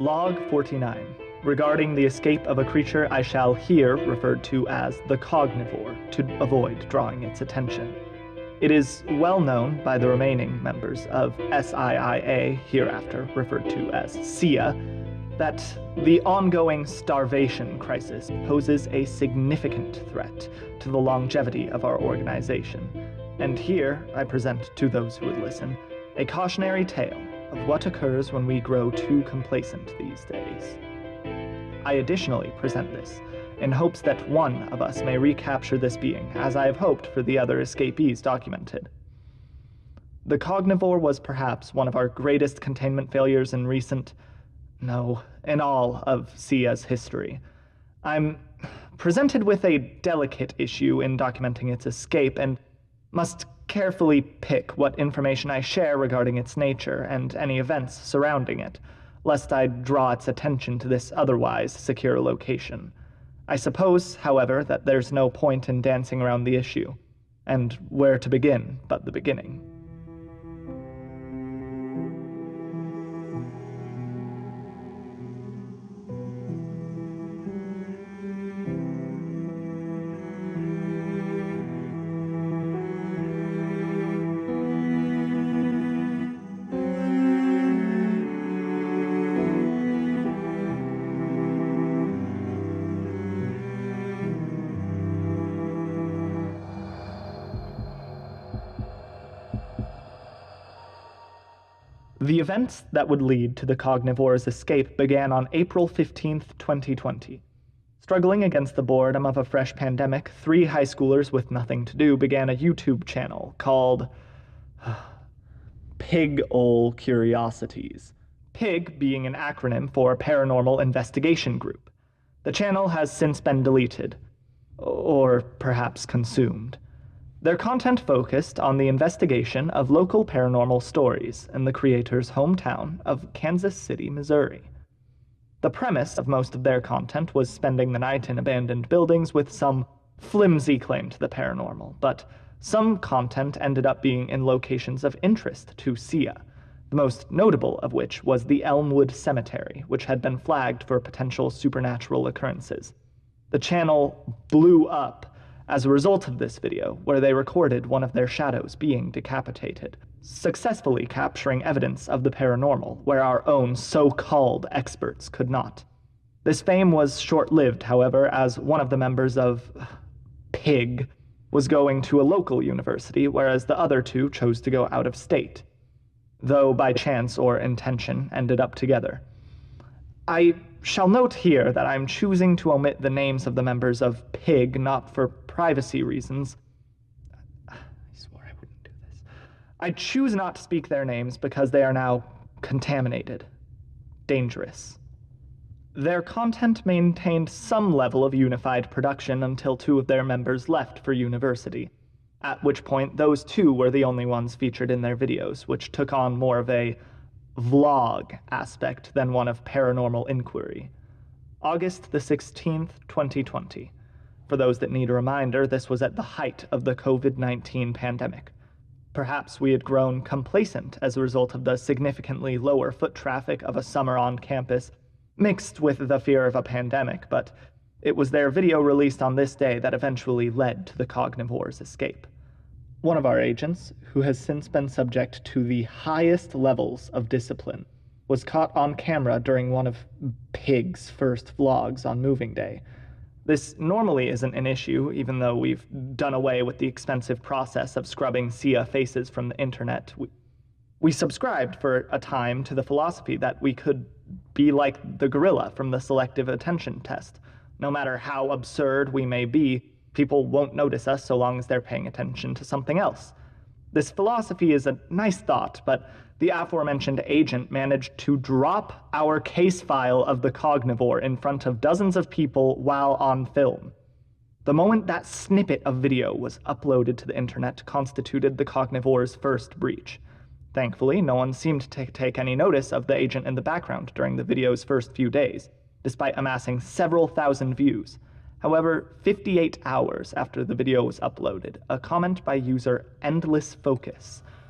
Log 49, regarding the escape of a creature I shall here refer to as the Cognivore, to avoid drawing its attention. It is well known by the remaining members of SIIA, hereafter referred to as SIIA, that the ongoing starvation crisis poses a significant threat to the longevity of our organization. And here I present to those who would listen a cautionary tale of what occurs when we grow too complacent these days. I additionally present this in hopes that one of us may recapture this being, as I have hoped for the other escapees documented. The Cognivore was perhaps one of our greatest containment failures in in all of SIIA's history. I'm presented with a delicate issue in documenting its escape and must carefully pick what information I share regarding its nature and any events surrounding it, lest I draw its attention to this otherwise secure location. I suppose, however, that there's no point in dancing around the issue, and where to begin but the beginning. The events that would lead to the Cognivore's escape began on April 15th, 2020. Struggling against the boredom of a fresh pandemic, 3 high schoolers with nothing to do began a YouTube channel called Pig Ol' Curiosities. PIG being an acronym for Paranormal Investigation Group. The channel has since been deleted, or perhaps consumed. Their content focused on the investigation of local paranormal stories in the creator's hometown of Kansas City, Missouri. The premise of most of their content was spending the night in abandoned buildings with some flimsy claim to the paranormal, but some content ended up being in locations of interest to SIIA, the most notable of which was the Elmwood Cemetery, which had been flagged for potential supernatural occurrences. The channel blew up as a result of this video, where they recorded one of their shadows being decapitated, successfully capturing evidence of the paranormal where our own so-called experts could not. This fame was short-lived, however, as one of the members of PIG was going to a local university, whereas the other 2 chose to go out of state, though by chance or intention ended up together. I shall note here that I'm choosing to omit the names of the members of PIG not for privacy reasons. I swore I wouldn't do this. I choose not to speak their names because they are now contaminated. Dangerous. Their content maintained some level of unified production until 2 of their members left for university, at which point those 2 were the only ones featured in their videos, which took on more of a vlog aspect than one of paranormal inquiry. August the 16th, 2020. For those that need a reminder, this was at the height of the COVID-19 pandemic. Perhaps we had grown complacent as a result of the significantly lower foot traffic of a summer on campus, mixed with the fear of a pandemic, but it was their video released on this day that eventually led to the Cognivore's escape. One of our agents, who has since been subject to the highest levels of discipline, was caught on camera during one of PIG's first vlogs on moving day. This normally isn't an issue, even though we've done away with the expensive process of scrubbing SIIA faces from the internet. We subscribed for a time to the philosophy that we could be like the gorilla from the selective attention test. No matter how absurd we may be, people won't notice us so long as they're paying attention to something else. This philosophy is a nice thought, but the aforementioned agent managed to drop our case file of the Cognivore in front of dozens of people while on film. The moment that snippet of video was uploaded to the internet constituted the Cognivore's first breach. Thankfully, no one seemed to take any notice of the agent in the background during the video's first few days, despite amassing several thousand views. However, 58 hours after the video was uploaded, a comment by user Ndless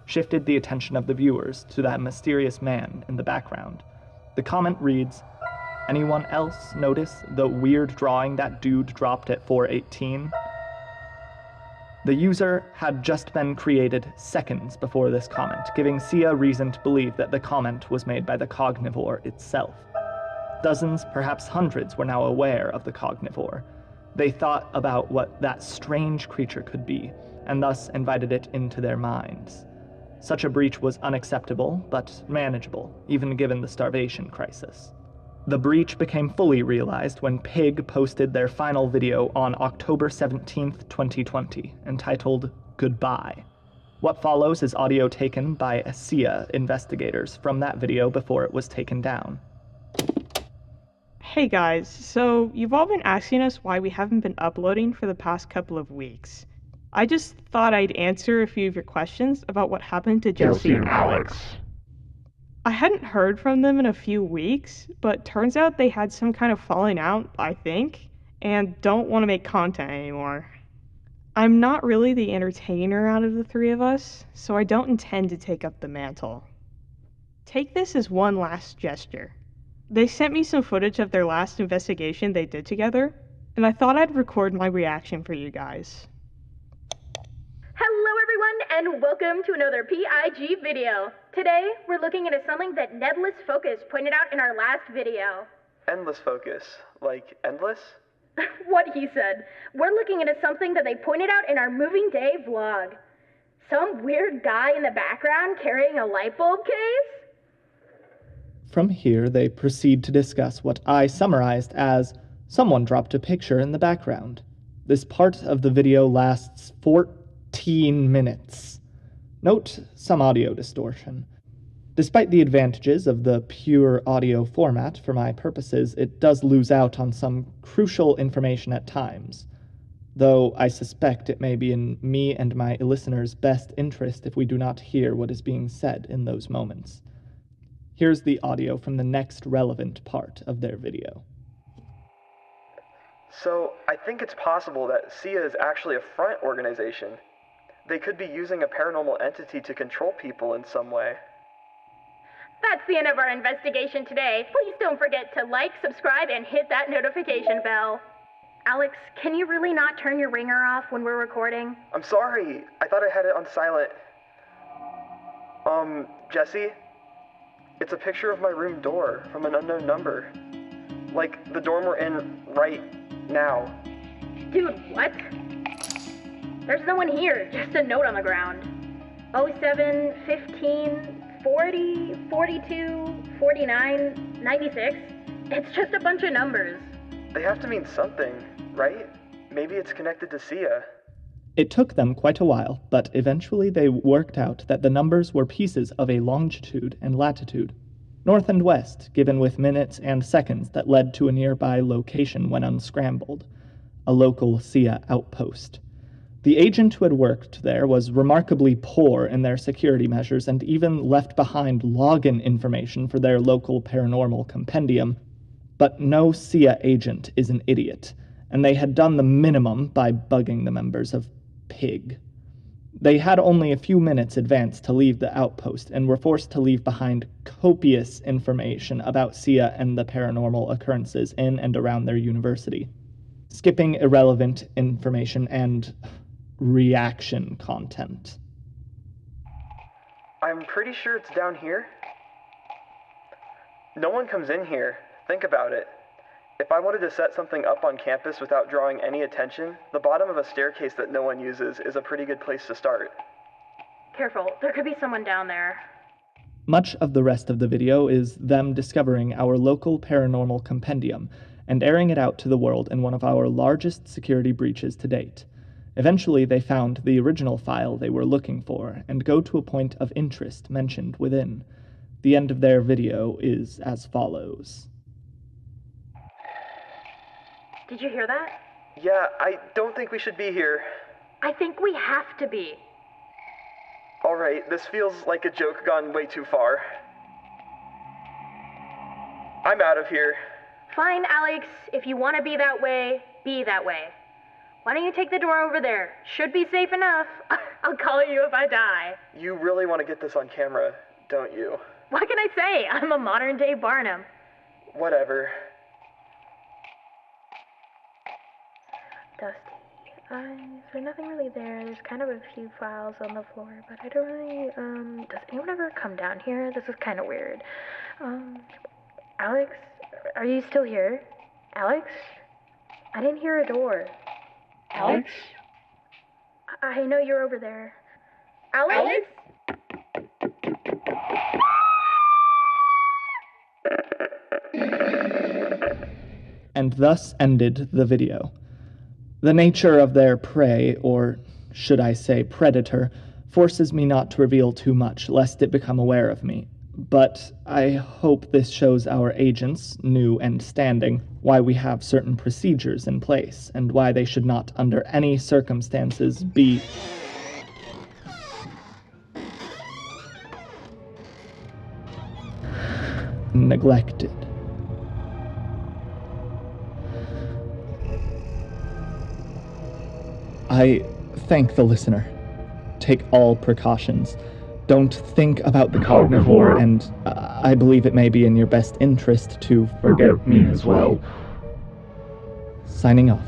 shifted the attention of the viewers to that mysterious man in the background. The comment reads, "Anyone else notice the weird drawing that dude dropped at 4:18? The user had just been created seconds before this comment, giving SIIA reason to believe that the comment was made by the cognivore itself. Dozens, perhaps hundreds, were now aware of the cognivore. They thought about what that strange creature could be, and thus invited it into their minds. Such a breach was unacceptable, but manageable, even given the starvation crisis. The breach became fully realized when Pig posted their final video on October 17th, 2020, entitled Goodbye. What follows is audio taken by SIIA investigators from that video before it was taken down. Hey guys, so you've all been asking us why we haven't been uploading for the past couple of weeks. I just thought I'd answer a few of your questions about what happened to Jesse and Alex. I hadn't heard from them in a few weeks, but turns out they had some kind of falling out, I think, and don't want to make content anymore. I'm not really the entertainer out of the three of us, so I don't intend to take up the mantle. Take this as one last gesture. They sent me some footage of their last investigation they did together, and I thought I'd record my reaction for you guys. Hello everyone, and welcome to another PIG video. Today, we're looking into something that Ndless Focus pointed out in our last video. Endless focus? Like endless? What he said. We're looking into something that they pointed out in our moving day vlog. Some weird guy in the background carrying a light bulb case? From here, they proceed to discuss what I summarized as, "Someone dropped a picture in the background." This part of the video lasts 14 minutes. Note some audio distortion. Despite the advantages of the pure audio format for my purposes, it does lose out on some crucial information at times, though I suspect it may be in me and my listeners' best interest if we do not hear what is being said in those moments. Here's the audio from the next relevant part of their video. So, I think it's possible that SIIA is actually a front organization. They could be using a paranormal entity to control people in some way. That's the end of our investigation today. Please don't forget to like, subscribe, and hit that notification bell. Alex, can you really not turn your ringer off when we're recording? I'm sorry, I thought I had it on silent. Jesse? It's a picture of my room door from an unknown number. Like the dorm we're in right now. Dude, what? There's no one here, just a note on the ground. 07, 15, 40, 42, 49, 96. It's just a bunch of numbers. They have to mean something, right? Maybe it's connected to SIIA. It took them quite a while, but eventually they worked out that the numbers were pieces of a longitude and latitude, north and west, given with minutes and seconds that led to a nearby location when unscrambled, a local SIIA outpost. The agent who had worked there was remarkably poor in their security measures and even left behind login information for their local paranormal compendium. But no SIIA agent is an idiot, and they had done the minimum by bugging the members of Pig. They had only a few minutes advance to leave the outpost and were forced to leave behind copious information about SIIA and the paranormal occurrences in and around their university, skipping irrelevant information and reaction content. I'm pretty sure it's down here. No one comes in here. Think about it. If I wanted to set something up on campus without drawing any attention, the bottom of a staircase that no one uses is a pretty good place to start. Careful, there could be someone down there. Much of the rest of the video is them discovering our local paranormal compendium and airing it out to the world in one of our largest security breaches to date. Eventually, they found the original file they were looking for and go to a point of interest mentioned within. The end of their video is as follows. Did you hear that? Yeah, I don't think we should be here. I think we have to be. Alright, this feels like a joke gone way too far. I'm out of here. Fine, Alex. If you want to be that way, be that way. Why don't you take the door over there? Should be safe enough. I'll call you if I die. You really want to get this on camera, don't you? What can I say? I'm a modern-day Barnum. Whatever. Dusty eyes. There's nothing really there. There's kind of a few files on the floor, but I don't really, does anyone ever come down here? This is kind of weird. Alex? Are you still here? Alex? I didn't hear a door. Alex? I know you're over there. Alex? And thus ended the video. The nature of their prey, or should I say predator, forces me not to reveal too much, lest it become aware of me. But I hope this shows our agents, new and standing, why we have certain procedures in place, and why they should not, under any circumstances, be neglected. I thank the listener. Take all precautions. Don't think about the carnivore, and I believe it may be in your best interest to forget me as well. Signing off.